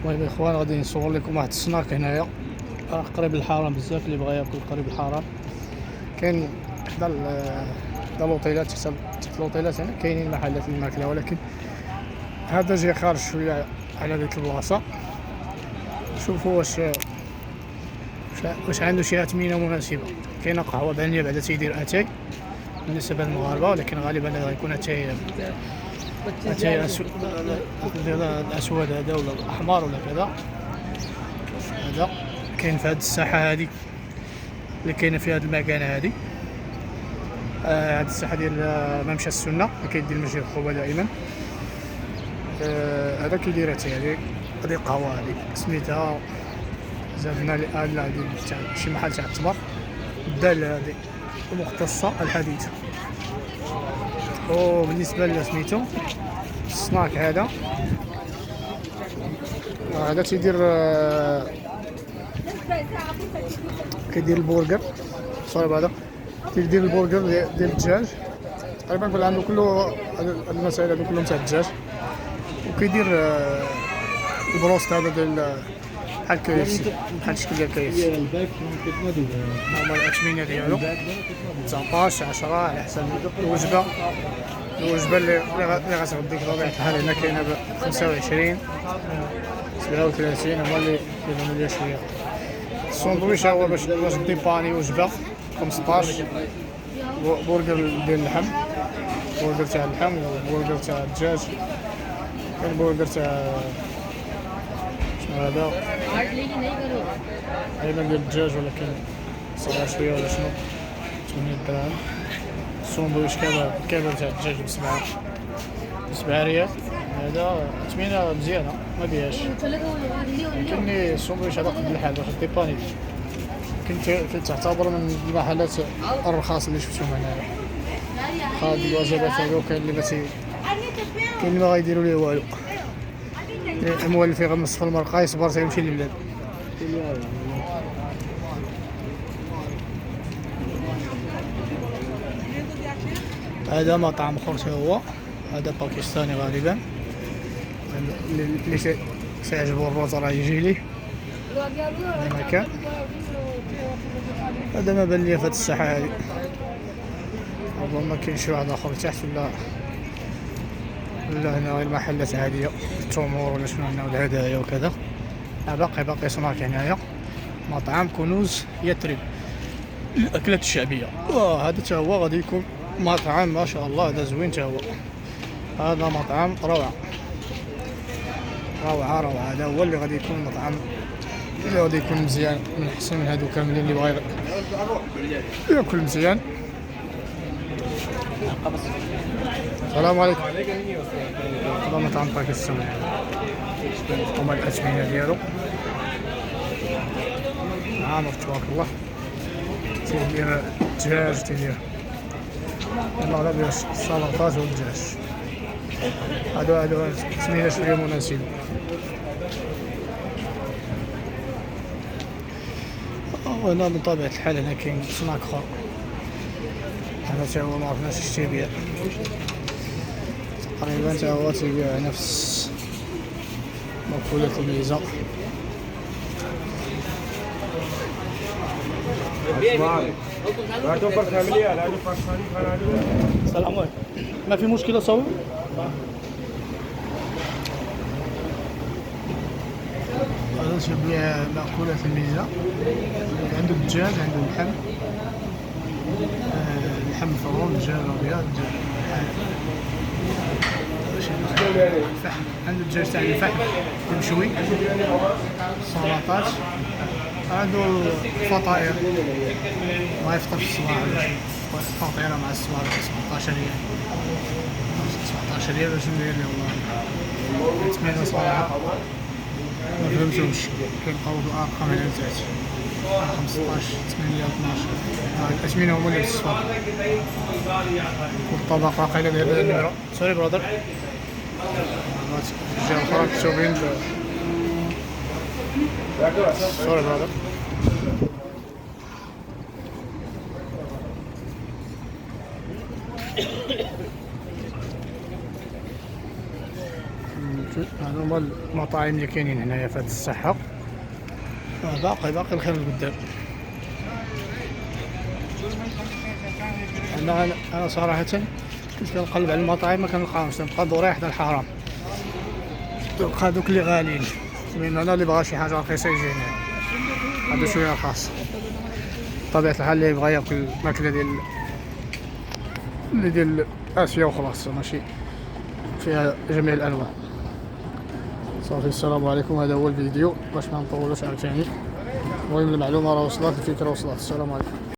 المهم اخوان غادي نصور لكم واحد السناك هنايا راه قريب للحرم بزاف، اللي بغا ياكل قريب للحرم كاين حدا الاوطيلات، تحت الاوطيلات هنا كاينين محلات الماكله، ولكن هذا جاي خارج شويه على ديك البلاصه. شوفوا واش عنده شي اثمنه مناسبه. كاينه قهوه بان لي بعدا تيدير اتاي بالنسبه للمغاربه، ولكن غالبا هذا غيكون اتاي الاسود هذا ولا الاحمر ولا كذا. هذا كاين في هذه الساحه هذه اللي كاينه في هذه المكان هذه. هذه الساحه ديال ممشى السنه اللي كيدير المسجد القبه دائما. هذا كيدير اتاي هذه القهوه هذه سميتها زادنا هذه شي محل تاع التمر الدال هذه مختصه الحديث. وبالنسبه لسميتو السناك هذا كيدير البرجر صايب. هذا كيدير البرجر ديال الدجاج تقريبا كل عنده كله المسائل هذو كلهم تاع الدجاج. وكيدير البروست هذا ديال بحال كيفسي، بحال الشكل ديال كيفسي. هما الاثمنه ديالو 19 10 على حسب الوجبه اللي غتغديك بطبيعه الحال. هنا كاينه ب 25 37 هما اللي كيديروا ليا شويه. الساندويش هو باش ديباني وجبه 15 برجر ديال اللحم، برجر تاع اللحم وبرجر تاع الدجاج. كاين برجر تاع شنو هذا ايضا ديال الدجاج ولكن صغير شويه ولا شنو 8 دراهم. الساندويش كباب تاع الدجاج ب7 ريال. هذا ثمنه مزيانه ما بيهاش. كاين الساندويش هذا قد الحال باش ديباني كتعتبر من المحلات الرخاص اللي شفتهم هنايا. هذه الوجبات هذو كاين اللي ما غيديروا ليه والو. المولف في غمس في المرقه يصبر تيمشي للبلاد. هذا مطعم اخر هو هذا باكستاني غالبا، اللي سيعجبو الروز راه يجي ليه المكان. هذا ما بان لي في هذه الساحه هذه. ربما كاين شي واحد اخر تحت ولا هنا غير محلات عاديه التمور ولا شنو هنا والهدايا وكذا. باقي سناك هنايا. مطعم كنوز يثرب الاكلات الشعبيه. هذا تا هو غادي يكون مطعم ما شاء الله. هذا زوين تا هو. هذا مطعم روعه. هذا هو اللي غادي يكون مطعم اللي غادي يكون مزيان من احسن من هادو كاملين اللي بغا ياكل مزيان. السلام عليكم. هذا مطعم باكستاني هما الاثمنه ديالو عامر تبارك الله. تيدير الدجاج تيدير هذا ديال السلطات والدجاج. هادو ثمنه شويه مناسبه. وهنا بطبيعة الحال هنا كاين سناك اخر. هذا تا هو معرفناش اش تيبيع تقريبا. تا هو تيبيع نفس مأكولات الميزة. السلام عليكم. ما في مشكلة صور. هذا تيبيع مأكولات الميزة. عنده الدجاج عنده اللحم، اللحم مفروم دجاج ابيض الفحم. عنده الدجاج تاع الفحم مشوي، سلطات. عنده فطائر ما يفطر في الصباح. فطيرة مع الصباح 17 ريال 17 ريال. باش ندير ليه والله 8 صراحة ما فهمتوش. كيبقاو بالارقام على تحت 15 8 12. الاثمنه هما اللي بالصفر. والطبق واقيلا داير بهاد النمره. سوري برادر. الجهه الاخرى مكتوبين سوري برادر. هادو هما المطاعم اللي كاينين هنايا في هاد الساحة. باقي الخير لقدام. أنا صراحة كنت كنقلب على المطاعم ما كنلقاهمش، تنبقى دوري حدا الحرام، تلقى دوك اللي غاليين. من انا اللي بغا شي حاجه رخيصه يجي هنا، هادو شويه رخاص. بطبيعه الحال اللي يبغى ياكل الماكله ديال اسيا وخلاص، ماشي فيها جميع الانواع. صافي، السلام عليكم. هذا هو الفيديو باش ما نطولوش عاوتاني. المهم المعلومه راه وصلت، الفكره وصلت. السلام عليكم.